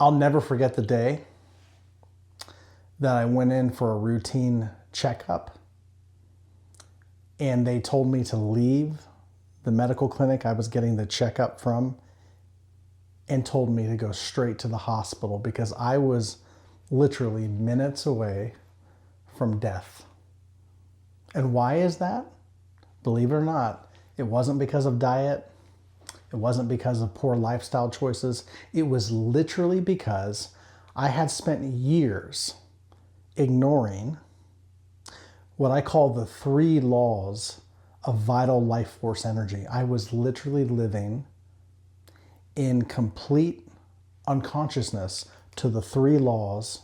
I'll never forget the day that I went in for a routine checkup and they told me to leave the medical clinic I was getting the checkup from and told me to go straight to the hospital because I was literally minutes away from death. And why is that? Believe it or not, it wasn't because of diet. It wasn't because of poor lifestyle choices. It was literally because I had spent years ignoring what I call the 3 laws of vital life force energy. I was literally living in complete unconsciousness to the 3 laws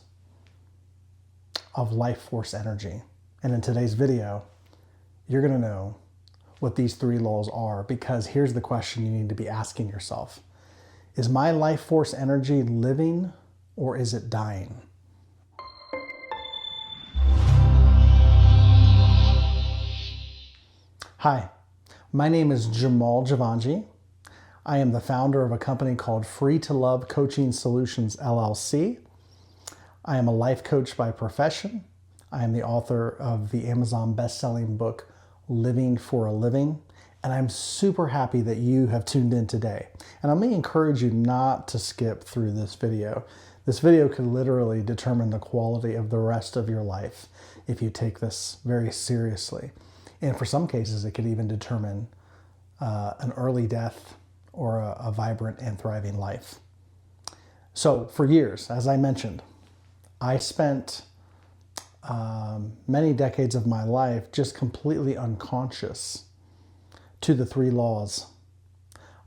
of life force energy. And in today's video, you're going to know what these 3 laws are, because here's the question you need to be asking yourself. Is my life force energy living or is it dying? Hi, my name is Jamal Javanji. I am the founder of a company called Free to Love Coaching Solutions, LLC. I am a life coach by profession. I am the author of the Amazon best-selling book, Living for a Living. And I'm super happy that you have tuned in today. And I'm going to encourage you not to skip through this video. This video could literally determine the quality of the rest of your life if you take this very seriously. And for some cases, it could even determine an early death or a vibrant and thriving life. So for years, as I mentioned, I spent many decades of my life just completely unconscious to the 3 laws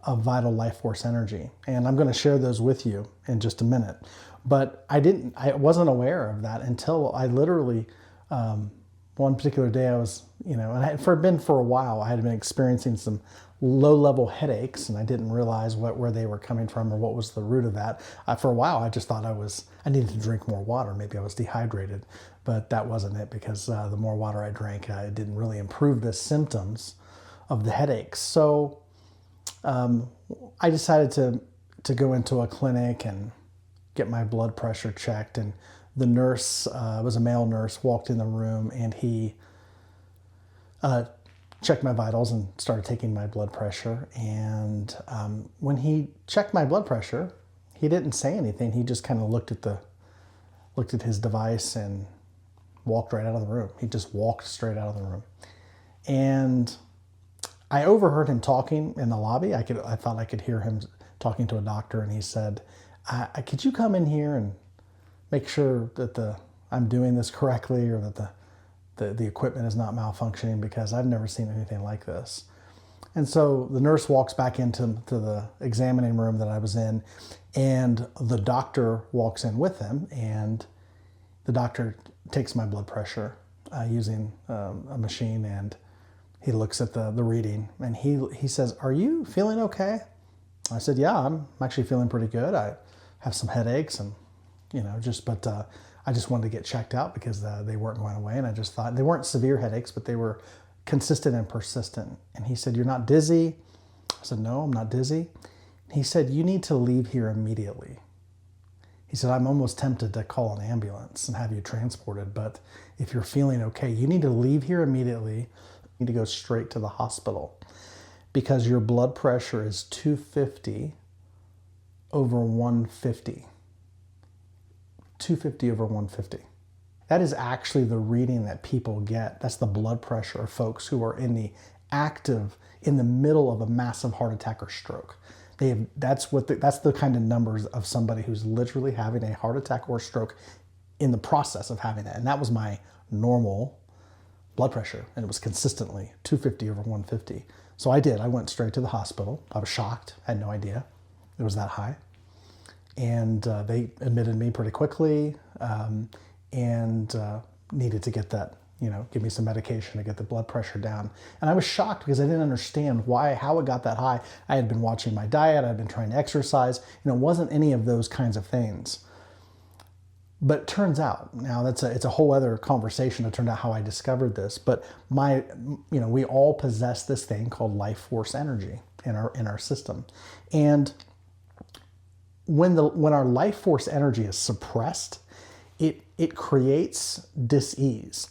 of vital life force energy. And I'm going to share those with you in just a minute. But I wasn't aware of that until I literally, one particular day I was, and I had been for a while, I had been experiencing some low-level headaches, and I didn't realize where they were coming from or what was the root of that. For a while, I just thought I needed to drink more water. Maybe I was dehydrated, but that wasn't it, because the more water I drank, it didn't really improve the symptoms of the headaches. So I decided to go into a clinic and get my blood pressure checked, and the nurse, was a male nurse, walked in the room, and he checked my vitals and started taking my blood pressure. And when he checked my blood pressure, he didn't say anything. He just kind of looked at his device and walked right out of the room. He just walked straight out of the room. And I overheard him talking in the lobby. I thought I could hear him talking to a doctor, and he said, could you come in here and make sure that I'm doing this correctly, or that the equipment is not malfunctioning, because I've never seen anything like this. And so the nurse walks back into the examining room that I was in, and the doctor walks in with him, and the doctor takes my blood pressure using a machine, and he looks at the reading, and he says, "Are you feeling okay?" I said, "Yeah, I'm actually feeling pretty good. I have some headaches, and but I just wanted to get checked out because they weren't going away, and I just thought they weren't severe headaches, but they were consistent and persistent." And he said, "You're not dizzy?" I said, "No, I'm not dizzy." He said, "You need to leave here immediately." He said, "I'm almost tempted to call an ambulance and have you transported, but if you're feeling okay, you need to leave here immediately. You need to go straight to the hospital because your blood pressure is 250 over 150. 250 over 150. That is actually the reading that people get. That's the blood pressure of folks who are in the middle of a massive heart attack or stroke. That's the kind of numbers of somebody who's literally having a heart attack or stroke in the process of having that. And that was my normal blood pressure, and it was consistently 250 over 150. So I went straight to the hospital. I was shocked, had no idea it was that high. And they admitted me pretty quickly, and needed to get that, give me some medication to get the blood pressure down. And I was shocked because I didn't understand how it got that high. I had been watching my diet, I'd been trying to exercise, it wasn't any of those kinds of things. But it turns out, now it's a whole other conversation. It turned out how I discovered this, but we all possess this thing called life force energy in our system. And when our life force energy is suppressed, it creates dis-ease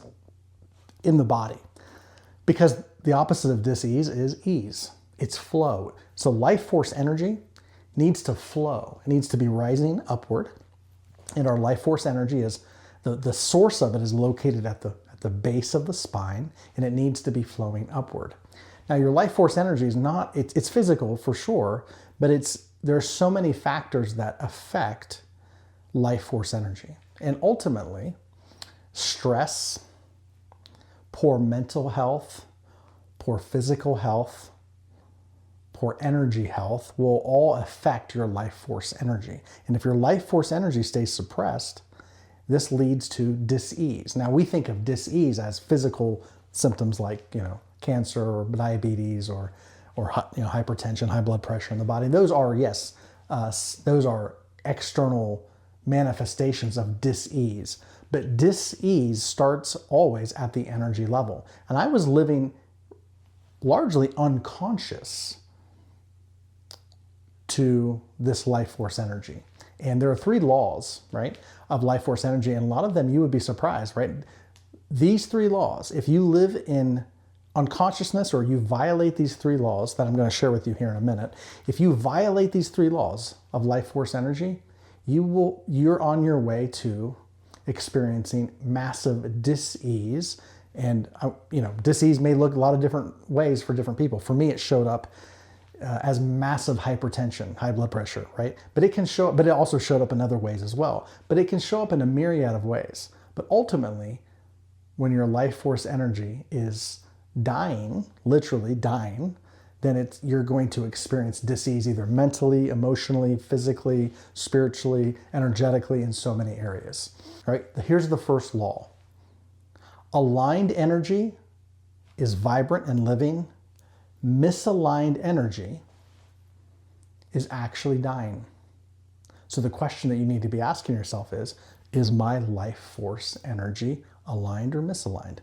in the body. Because the opposite of dis-ease is ease. It's flow. So life force energy needs to flow. It needs to be rising upward. And our life force energy is, the source of it is located at the base of the spine, and it needs to be flowing upward. Now your life force energy is not, it's physical for sure, but there are so many factors that affect life force energy. And ultimately, stress, poor mental health, poor physical health, poor energy health will all affect your life force energy. And if your life force energy stays suppressed, this leads to dis-ease. Now we think of dis-ease as physical symptoms like, cancer or diabetes or hypertension, high blood pressure in the body. Those are, yes, those are external manifestations of dis-ease. But dis-ease starts always at the energy level. And I was living largely unconscious to this life force energy. And there are 3 laws, right, of life force energy. And a lot of them you would be surprised, right? These 3 laws, if you live in unconsciousness or you violate these 3 laws that I'm going to share with you here in a minute, if you violate these 3 laws of life force energy, you're on your way to experiencing massive dis-ease. And dis-ease may look a lot of different ways for different people. For me, it showed up as massive hypertension, high blood pressure, right? But it also showed up in other ways as well. But it can show up in a myriad of ways. But ultimately, when your life force energy is dying, literally dying, then you're going to experience dis-ease either mentally, emotionally, physically, spiritually, energetically, in so many areas. All right, here's the first law. Aligned energy is vibrant and living. Misaligned energy is actually dying. So the question that you need to be asking yourself is my life force energy aligned or misaligned?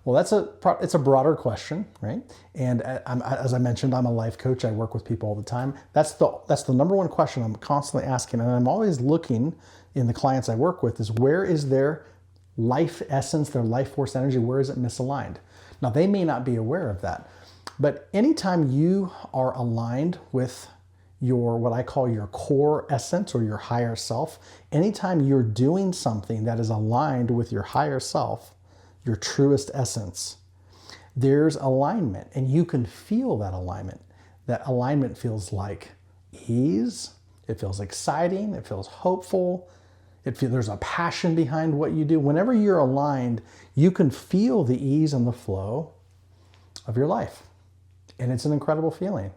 Well, it's a broader question, right? And as I mentioned, I'm a life coach. I work with people all the time. That's the number one question I'm constantly asking. And I'm always looking in the clients I work with is, where is their life essence, their life force energy, where is it misaligned? Now, they may not be aware of that. But anytime you are aligned with what I call your core essence or your higher self, anytime you're doing something that is aligned with your higher self, your truest essence, there's alignment, and you can feel that alignment. That alignment feels like ease, it feels exciting, it feels hopeful, there's a passion behind what you do. Whenever you're aligned, you can feel the ease and the flow of your life. And it's an incredible feeling.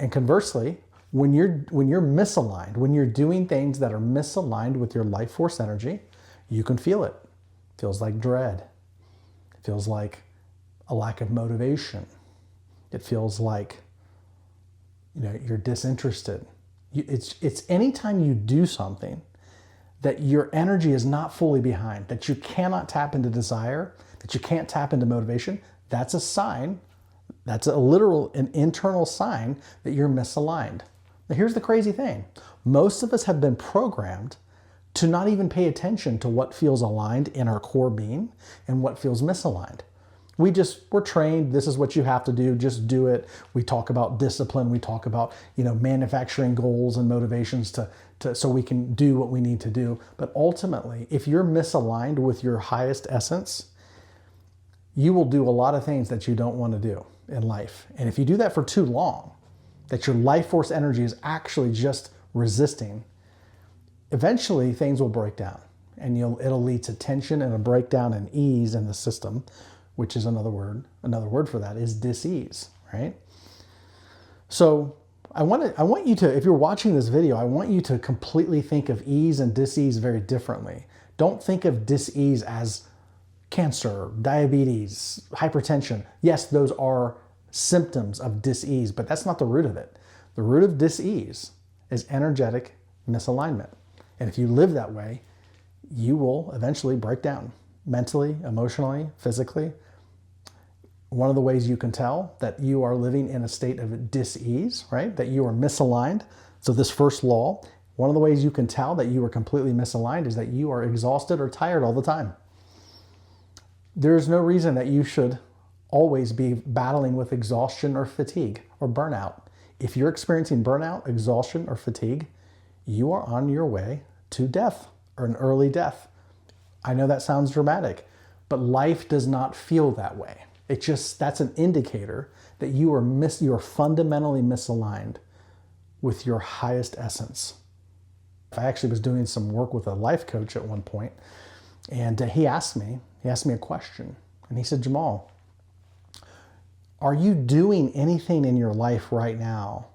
And conversely, when you're misaligned, when you're doing things that are misaligned with your life force energy, you can feel it. It feels like dread. It feels like a lack of motivation. It feels like you're disinterested. It's anytime you do something that your energy is not fully behind, that you cannot tap into desire, that you can't tap into motivation, that's a sign. That's an internal sign that you're misaligned. Now, here's the crazy thing. Most of us have been programmed to not even pay attention to what feels aligned in our core being and what feels misaligned. We're trained, this is what you have to do, just do it. We talk about discipline, we talk about, manufacturing goals and motivations so we can do what we need to do. But ultimately, if you're misaligned with your highest essence, you will do a lot of things that you don't want to do in life. And if you do that for too long, that your life force energy is actually just resisting, eventually things will break down, and it'll lead to tension and a breakdown and ease in the system, which is another word for that is dis-ease, right? So I want you to, if you're watching this video, I want you to completely think of ease and dis-ease very differently. Don't think of dis-ease as cancer, diabetes, hypertension. Yes, those are symptoms of dis-ease, but that's not the root of it. The root of dis-ease is energetic misalignment. And if you live that way, you will eventually break down mentally, emotionally, physically. One of the ways you can tell that you are living in a state of dis-ease, right? That you are misaligned, So this first law, one of the ways you can tell that you are completely misaligned is that you are exhausted or tired all the time. There's no reason that you should always be battling with exhaustion or fatigue or burnout. If you're experiencing burnout, exhaustion, or fatigue, you are on your way to death or an early death. I know that sounds dramatic, but life does not feel that way. That's an indicator that you are fundamentally misaligned with your highest essence. I actually was doing some work with a life coach at one point, and he asked me a question, and he said, Jamal, are you doing anything in your life right now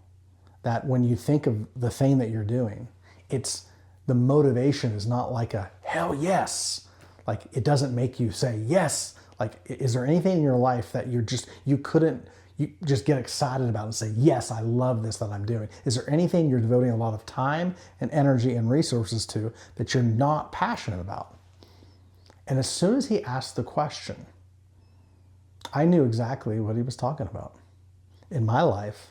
that when you think of the thing that you're doing, the motivation is not like a hell yes, like it doesn't make you say yes. Like, is there anything in your life that you just get excited about and say, yes, I love this that I'm doing? Is there anything you're devoting a lot of time and energy and resources to that you're not passionate about? And as soon as he asked the question, I knew exactly what he was talking about. In my life,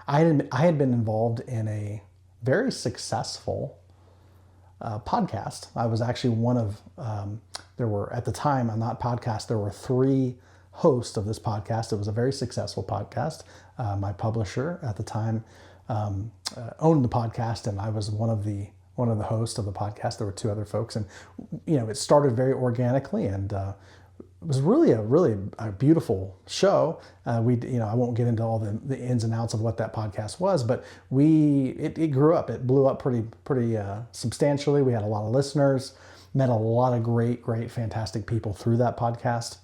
I had been involved in a very successful podcast. I was actually one of, at the time on that podcast, there were 3 hosts of this podcast. It was a very successful podcast. My publisher at the time owned the podcast, and I was one of the hosts of the podcast. There were 2 other folks, and it started very organically, and it was really a beautiful show. I won't get into all the ins and outs of what that podcast was, but it grew up. It blew up pretty substantially. We had a lot of listeners, met a lot of great, fantastic people through that podcast.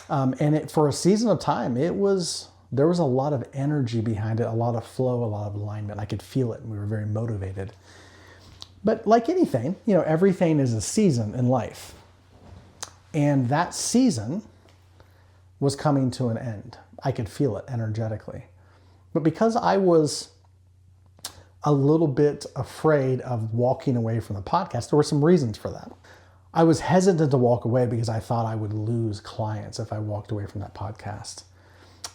And for a season of time, there was a lot of energy behind it, a lot of flow, a lot of alignment. I could feel it, and we were very motivated. But like anything, everything is a season in life. And that season was coming to an end. I could feel it energetically. But because I was a little bit afraid of walking away from the podcast, there were some reasons for that. I was hesitant to walk away because I thought I would lose clients if I walked away from that podcast.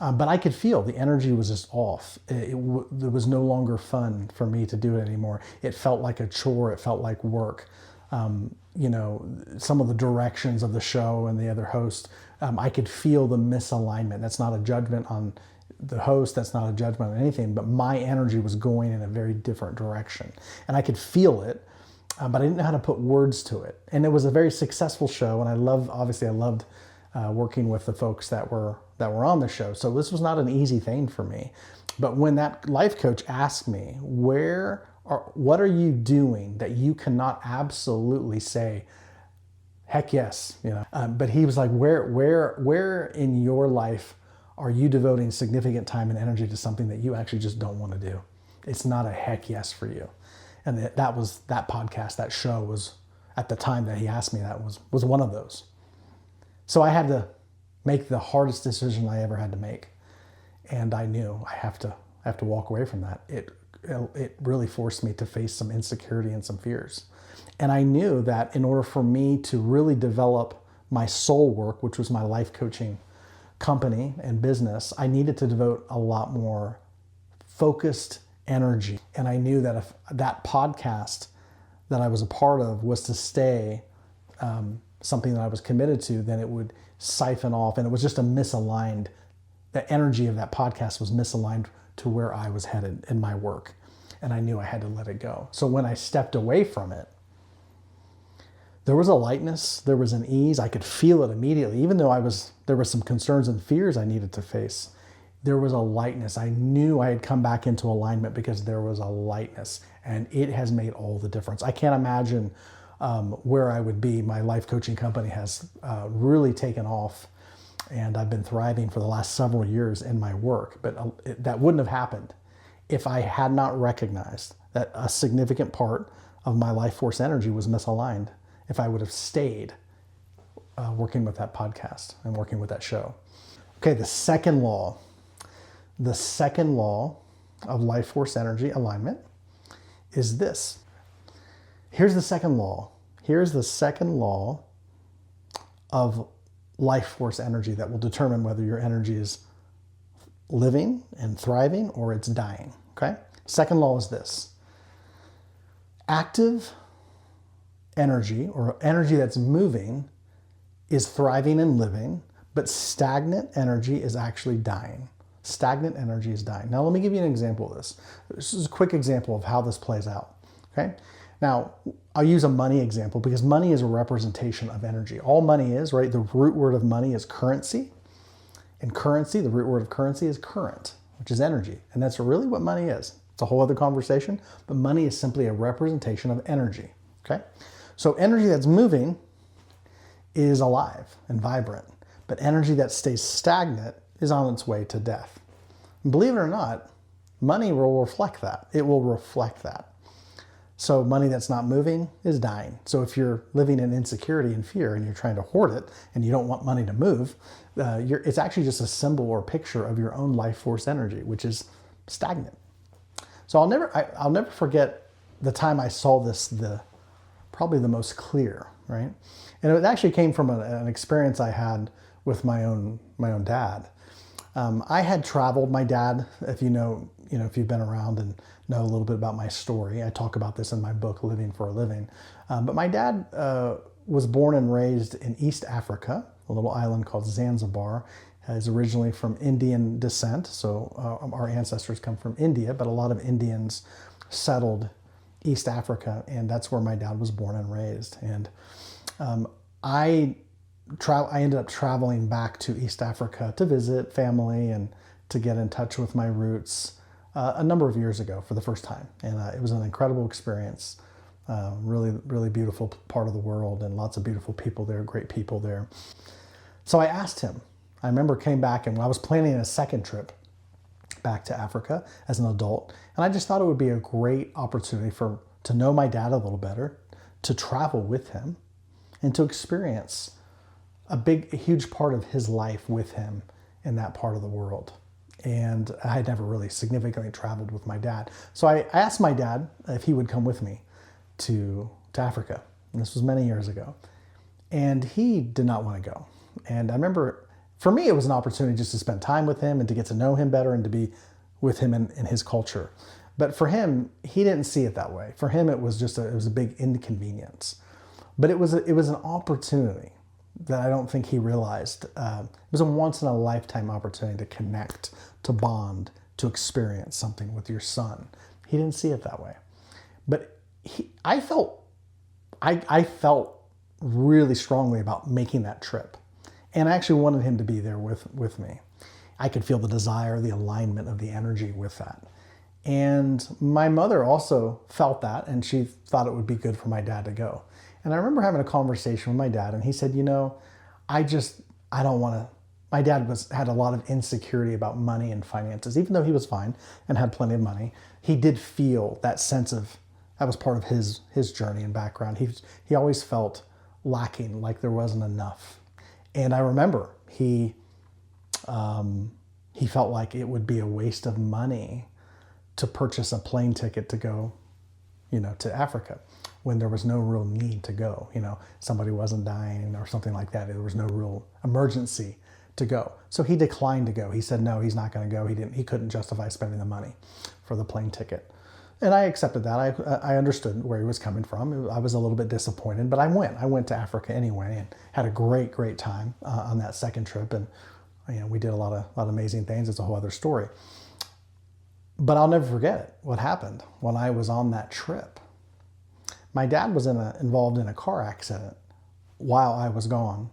But I could feel the energy was just off. It was no longer fun for me to do it anymore. It felt like a chore. It felt like work. Some of the directions of the show and the other host, I could feel the misalignment. That's not a judgment on the host. That's not a judgment on anything, but my energy was going in a very different direction. And I could feel it, but I didn't know how to put words to it. And it was a very successful show. And I loved working with the folks that were on the show. So this was not an easy thing for me. But when that life coach asked me, what are you doing that you cannot absolutely say, heck yes, but he was like, where in your life are you devoting significant time and energy to something that you actually just don't want to do? It's not a heck yes for you. And that podcast, that show was, at the time that he asked me, that was one of those. So I had to make the hardest decision I ever had to make. And I knew I have to walk away from that. It really forced me to face some insecurity and some fears. And I knew that in order for me to really develop my soul work, which was my life coaching company and business, I needed to devote a lot more focused energy. And I knew that if that podcast that I was a part of was to stay something that I was committed to, then it would siphon off. And it was just the energy of that podcast was misaligned to where I was headed in my work. And I knew I had to let it go. So when I stepped away from it, there was a lightness, there was an ease. I could feel it immediately. Even though there were some concerns and fears I needed to face, there was a lightness. I knew I had come back into alignment because there was a lightness, and it has made all the difference. I can't imagine where I would be. My life coaching company has really taken off, and I've been thriving for the last several years in my work. But that wouldn't have happened if I had not recognized that a significant part of my life force energy was misaligned, if I would have stayed working with that podcast and working with that show. Okay, the second law of life force energy alignment is this. Here's the second law. Here's the second law of life force energy that will determine whether your energy is living and thriving or it's dying. Okay? Second law is this: active energy, or energy that's moving, is thriving and living, but stagnant energy is actually dying. Stagnant energy is dying. Now, let me give you an example of this. This is a quick example of how this plays out. Okay? Now, I'll use a money example because money is a representation of energy. All money is, right? The root word of money is currency. And currency, the root word of currency is current, which is energy. And that's really what money is. It's a whole other conversation, but money is simply a representation of energy. Okay? So energy that's moving is alive and vibrant, but energy that stays stagnant is on its way to death. And believe it or not, money will reflect that. It will reflect that. So money that's not moving is dying. So if you're living in insecurity and fear and you're trying to hoard it and you don't want money to move, it's actually just a symbol or picture of your own life force energy, which is stagnant. So I'll never forget the time I saw this, probably the most clear, right? And it actually came from an experience I had with my own dad. I had traveled. My dad, if you've been around and know a little bit about my story, I talk about this in my book, Living for a Living. But my dad was born and raised in East Africa, a little island called Zanzibar. He's originally from Indian descent, so our ancestors come from India, but a lot of Indians settled East Africa, and that's where my dad was born and raised. And I ended up traveling back to East Africa to visit family and to get in touch with my roots a number of years ago for the first time. And it was an incredible experience. Really, really beautiful part of the world and lots of beautiful people there, great people there. So I asked him, I remember came back and I was planning a second trip back to Africa as an adult. And I just thought it would be a great opportunity to know my dad a little better, to travel with him, and to experience a huge part of his life with him in that part of the world. And I had never really significantly traveled with my dad. So I asked my dad if he would come with me to Africa. And this was many years ago. And he did not want to go. And I remember, for me, it was an opportunity just to spend time with him and to get to know him better and to be with him in his culture. But for him, he didn't see it that way. For him, it was a big inconvenience. But it was an opportunity that I don't think he realized. It was a once in a lifetime opportunity to connect, to bond, to experience something with your son. He didn't see it that way. But I felt really strongly about making that trip. And I actually wanted him to be there with me. I could feel the desire, the alignment of the energy with that. And my mother also felt that, and she thought it would be good for my dad to go. And I remember having a conversation with my dad, and he said, I don't want to. My dad had a lot of insecurity about money and finances. Even though he was fine and had plenty of money, he did feel that sense of, that was part of his journey and background. He always felt lacking, like there wasn't enough. And I remember he felt like it would be a waste of money to purchase a plane ticket to go, to Africa, when there was no real need to go. Somebody wasn't dying or something like that. There was no real emergency to go. So he declined to go. He said no, he's not going to go. He couldn't justify spending the money for the plane ticket. And I accepted that. I understood where he was coming from. I was a little bit disappointed, but I went to Africa anyway and had a great, great time on that second trip. And we did a lot of amazing things. It's a whole other story. But I'll never forget it, what happened when I was on that trip. My dad was involved in a car accident while I was gone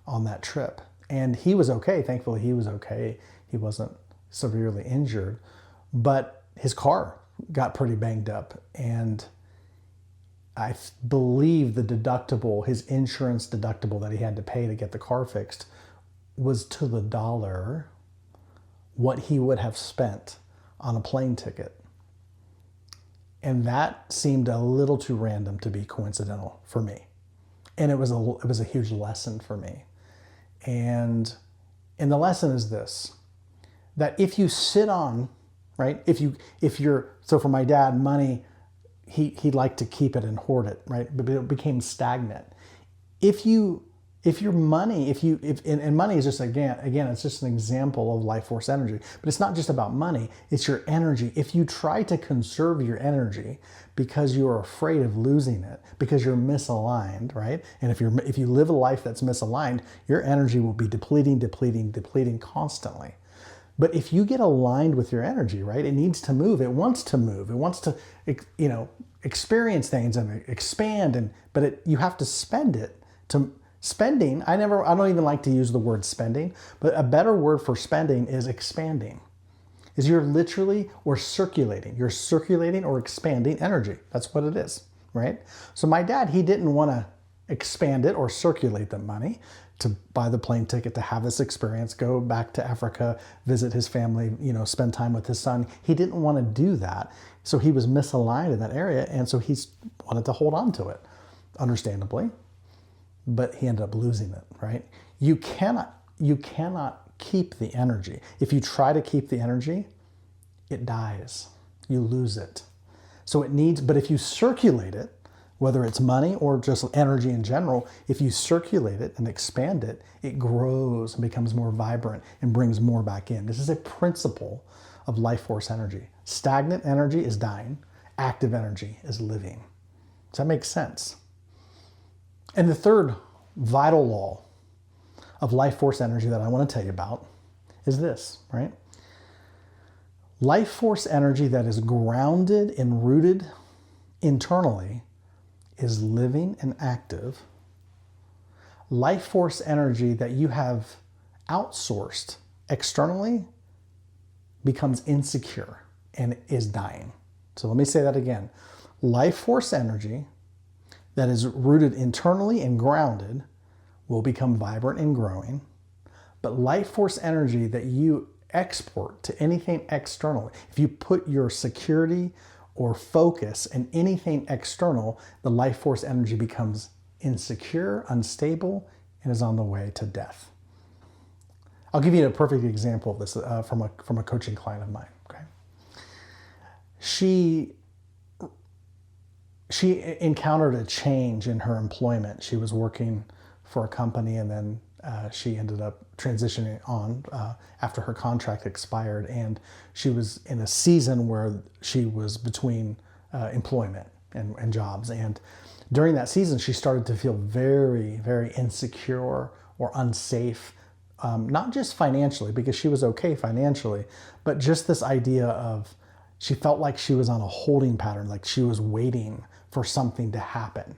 on that trip. And he was okay. Thankfully, he was okay. He wasn't severely injured. But his car got pretty banged up. And I believe the deductible, his insurance deductible that he had to pay to get the car fixed, was to the dollar what he would have spent on a plane ticket. And that seemed a little too random to be coincidental for me. And it was a huge lesson for me. And the lesson is this, that if you sit on, right, so for my dad, money, he liked to keep it and hoard it, right? But it became stagnant. If you If your money, and money is just, again, it's just an example of life force energy, but it's not just about money, it's your energy. If you try to conserve your energy because you're afraid of losing it, because you're misaligned, right? And if you live a life that's misaligned, your energy will be depleting constantly. But if you get aligned with your energy, right, it needs to move. It wants to move. It wants to, experience things and expand, but you have to spend it to. Spending, I don't even like to use the word spending, but a better word for spending is expanding. Is you're literally circulating. You're circulating or expanding energy. That's what it is, right? So my dad, he didn't want to expand it or circulate the money to buy the plane ticket to have this experience, go back to Africa, visit his family, spend time with his son. He didn't want to do that. So he was misaligned in that area, and so he wanted to hold on to it, understandably. But he ended up losing it, right? You cannot keep the energy. If you try to keep the energy, it dies. You lose it. But if you circulate it, whether it's money or just energy in general, if you circulate it and expand it, it grows and becomes more vibrant and brings more back in. This is a principle of life force energy. Stagnant energy is dying. Active energy is living. Does that make sense? And the third vital law of life force energy that I want to tell you about is this, right? Life force energy that is grounded and rooted internally is living and active. Life force energy that you have outsourced externally becomes insecure and is dying. So let me say that again. Life force energy that is rooted internally and grounded will become vibrant and growing. But life force energy that you export to anything external, if you put your security or focus in anything external, the life force energy becomes insecure, unstable, and is on the way to death. I'll give you a perfect example of this from a coaching client of mine. Okay, She encountered a change in her employment. She was working for a company, and then she ended up transitioning on after her contract expired, and she was in a season where she was between employment and jobs. And during that season, she started to feel very, very insecure or unsafe, not just financially, because she was okay financially, but just this idea of she felt like she was on a holding pattern, like she was waiting for something to happen.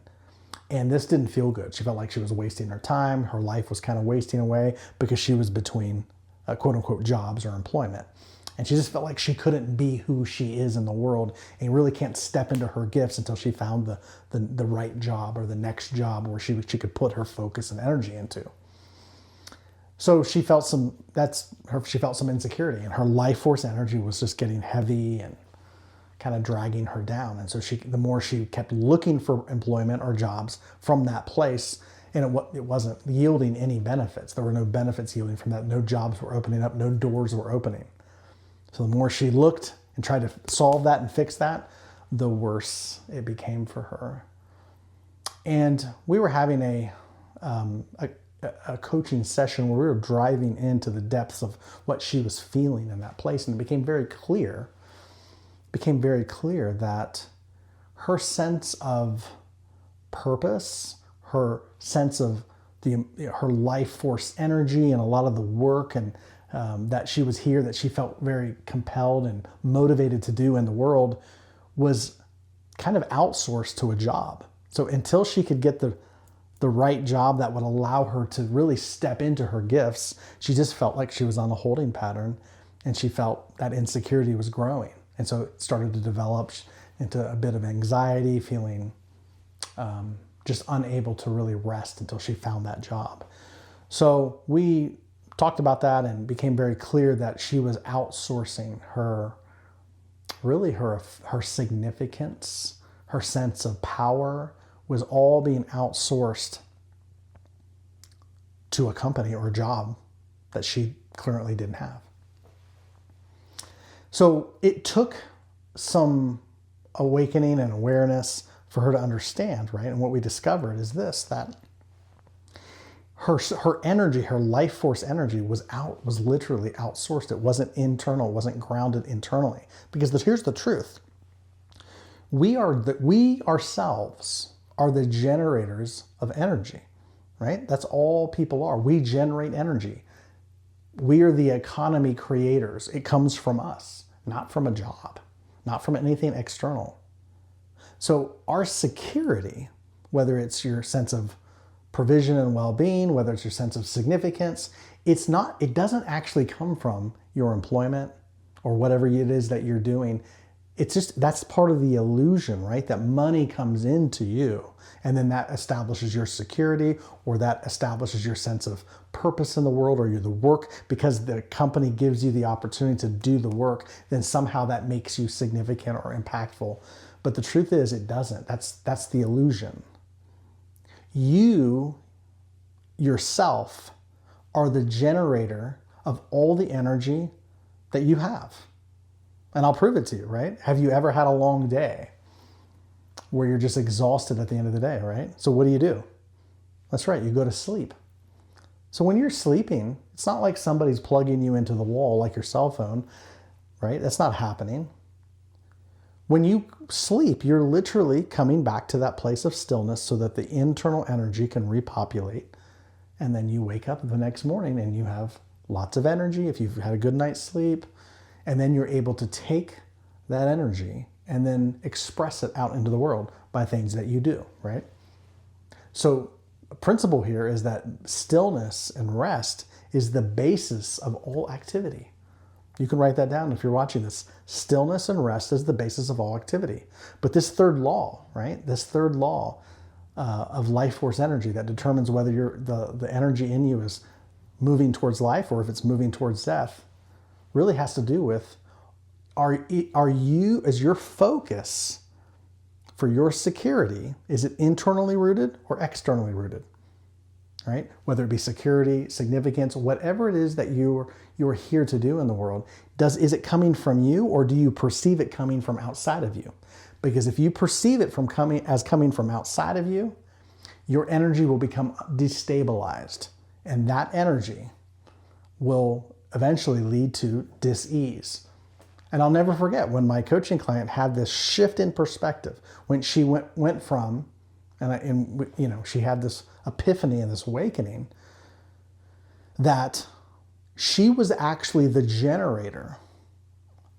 And this didn't feel good. She felt like she was wasting her time. Her life was kind of wasting away because she was between quote unquote jobs or employment. And she just felt like she couldn't be who she is in the world and really can't step into her gifts until she found the right job or the next job where she could put her focus and energy into. So she felt some insecurity, and her life force energy was just getting heavy and kind of dragging her down. And so the more she kept looking for employment or jobs from that place, and it wasn't yielding any benefits. There were no benefits yielding from that. No jobs were opening up. No doors were opening. So the more she looked and tried to solve that and fix that, the worse it became for her. And we were having a coaching session where we were driving into the depths of what she was feeling in that place. And it became very clear that her sense of purpose, her sense of her life force energy and a lot of the work and that she was here, that she felt very compelled and motivated to do in the world, was kind of outsourced to a job. So until she could get the right job that would allow her to really step into her gifts, she just felt like she was on a holding pattern, and she felt that insecurity was growing. And so it started to develop into a bit of anxiety, feeling just unable to really rest until she found that job. So we talked about that and became very clear that she was outsourcing her significance, her sense of power was all being outsourced to a company or a job that she clearly didn't have. So it took some awakening and awareness for her to understand, right? And what we discovered is this, that her energy, her life force energy was literally outsourced. It wasn't internal, it wasn't grounded internally. Because here's the truth. We ourselves are the generators of energy, right? That's all people are. We generate energy. We are the economy creators. It comes from us, not from a job, not from anything external. So our security, whether it's your sense of provision and well-being, whether it's your sense of significance, it doesn't actually come from your employment or whatever it is that you're doing. It's just, that's part of the illusion, right? That money comes into you and then that establishes your security, or that establishes your sense of purpose in the world, or the work, because the company gives you the opportunity to do the work, then somehow that makes you significant or impactful. But the truth is it doesn't. That's the illusion. You yourself are the generator of all the energy that you have. And I'll prove it to you, right? Have you ever had a long day where you're just exhausted at the end of the day, right? So what do? That's right, you go to sleep. So when you're sleeping, it's not like somebody's plugging you into the wall like your cell phone, right? That's not happening. When you sleep, you're literally coming back to that place of stillness so that the internal energy can repopulate. And then you wake up the next morning and you have lots of energy if you've had a good night's sleep. And then you're able to take that energy and then express it out into the world by things that you do, right? So the principle here is that stillness and rest is the basis of all activity. You can write that down if you're watching this. Stillness and rest is the basis of all activity. But this third law, right? This third law of life force energy that determines whether the energy in you is moving towards life or if it's moving towards death, really has to do with, is your focus for your security, is it internally rooted or externally rooted? Right? Whether it be security, significance, whatever it is that you're here to do in the world, is it coming from you, or do you perceive it coming from outside of you? Because if you perceive it as coming from outside of you, your energy will become destabilized, and that energy will eventually lead to dis-ease. And I'll never forget when my coaching client had this shift in perspective, when she went from, she had this epiphany and this awakening that she was actually the generator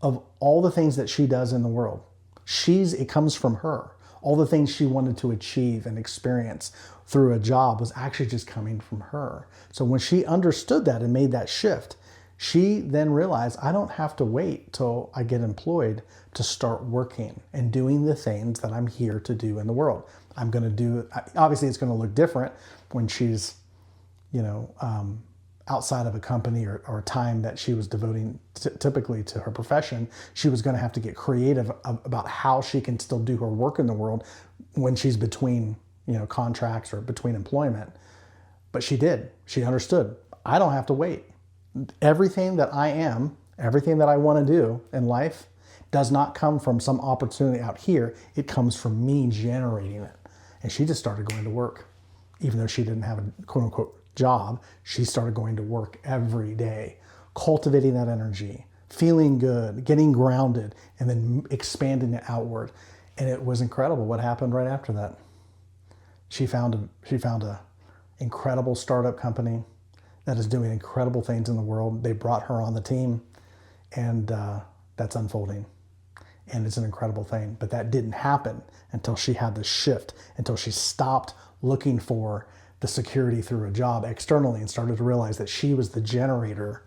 of all the things that she does in the world. It comes from her. All the things she wanted to achieve and experience through a job was actually just coming from her. So when she understood that and made that shift, she then realized, I don't have to wait till I get employed to start working and doing the things that I'm here to do in the world. I'm going to do, obviously it's going to look different when she's, outside of a company or time that she was devoting typically to her profession. She was going to have to get creative about how she can still do her work in the world when she's between, contracts or between employment. But she did. She understood. I don't have to wait. Everything that I am, everything that I want to do in life does not come from some opportunity out here. It comes from me generating it. And she just started going to work. Even though she didn't have a quote unquote job, she started going to work every day, cultivating that energy, feeling good, getting grounded, and then expanding it outward. And it was incredible what happened right after that. She found a incredible startup company that is doing incredible things in the world. They brought her on the team, and that's unfolding. And it's an incredible thing. But that didn't happen until she had this shift, until she stopped looking for the security through a job externally and started to realize that she was the generator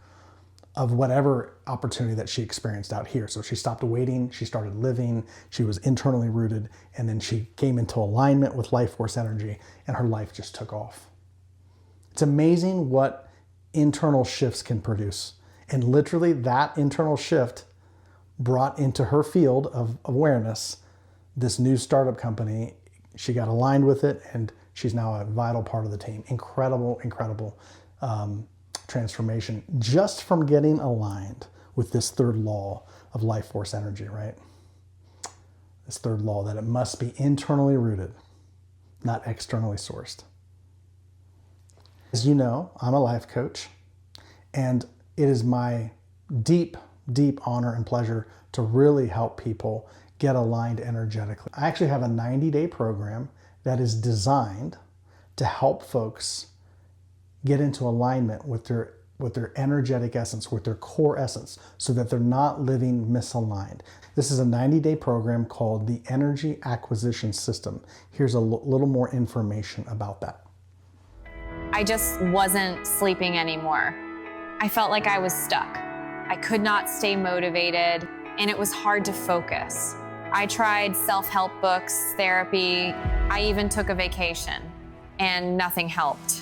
of whatever opportunity that she experienced out here. So she stopped waiting, she started living, she was internally rooted, and then she came into alignment with life force energy, and her life just took off. It's amazing what internal shifts can produce. And literally that internal shift brought into her field of awareness this new startup company. She got aligned with it, and she's now a vital part of the team. Incredible, incredible transformation just from getting aligned with this third law of life force energy, right? This third law that it must be internally rooted, not externally sourced. As you know, I'm a life coach, and it is my deep, deep honor and pleasure to really help people get aligned energetically. I actually have a 90-day program that is designed to help folks get into alignment with their energetic essence, with their core essence, so that they're not living misaligned. This is a 90-day program called the Energy Acquisition System. Here's a little more information about that. I just wasn't sleeping anymore. I felt like I was stuck. I could not stay motivated, and it was hard to focus. I tried self-help books, therapy. I even took a vacation, and nothing helped.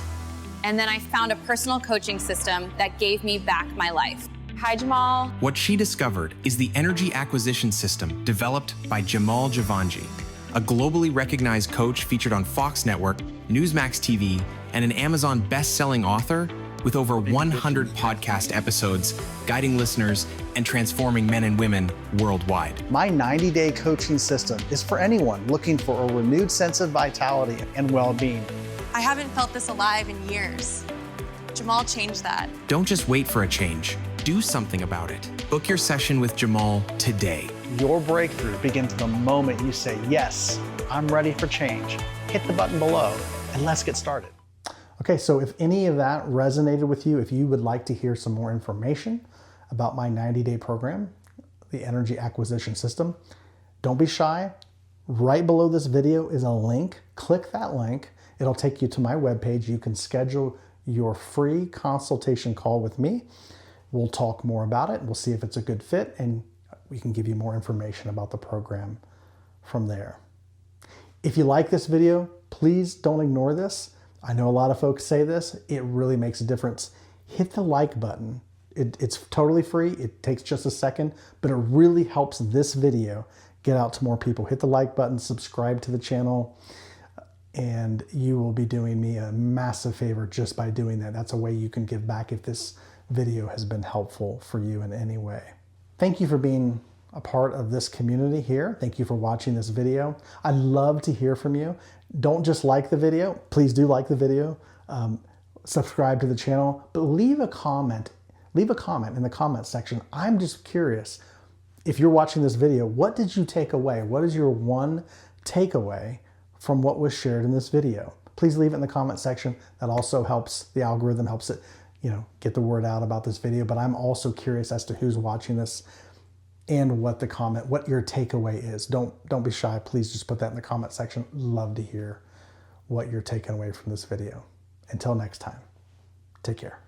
And then I found a personal coaching system that gave me back my life. Hi, Jamal. What she discovered is the Energy Acquisition System developed by Jamal Javanji, a globally recognized coach featured on Fox Network, Newsmax TV, and an Amazon best-selling author with over 100 podcast episodes guiding listeners and transforming men and women worldwide. My 90-day coaching system is for anyone looking for a renewed sense of vitality and well-being. I haven't felt this alive in years. Jamal changed that. Don't just wait for a change. Do something about it. Book your session with Jamal today. Your breakthrough begins the moment you say, yes, I'm ready for change. Hit the button below and let's get started. Okay, so if any of that resonated with you, if you would like to hear some more information about my 90-day program, the Energy Acquisition System, don't be shy. Right below this video is a link. Click that link. It'll take you to my webpage. You can schedule your free consultation call with me. We'll talk more about it. We'll see if it's a good fit, and we can give you more information about the program from there. If you like this video, please don't ignore this. I know a lot of folks say this. It really makes a difference. Hit the like button. It's totally free. It takes just a second, but it really helps this video get out to more people. Hit the like button, subscribe to the channel, and you will be doing me a massive favor just by doing that. That's a way you can give back if this video has been helpful for you in any way. Thank you for being a part of this community here. Thank you for watching this video. I'd love to hear from you. Don't just like the video. Please do like the video. Subscribe to the channel, but leave a comment. Leave a comment in the comment section. I'm just curious, if you're watching this video, what did you take away? What is your one takeaway from what was shared in this video? Please leave it in the comment section. That also helps the algorithm, helps it, get the word out about this video. But I'm also curious as to who's watching this and what your takeaway is. Don't be shy. Please just put that in the comment section. Love to hear what you're taking away from this video. Until next time, take care.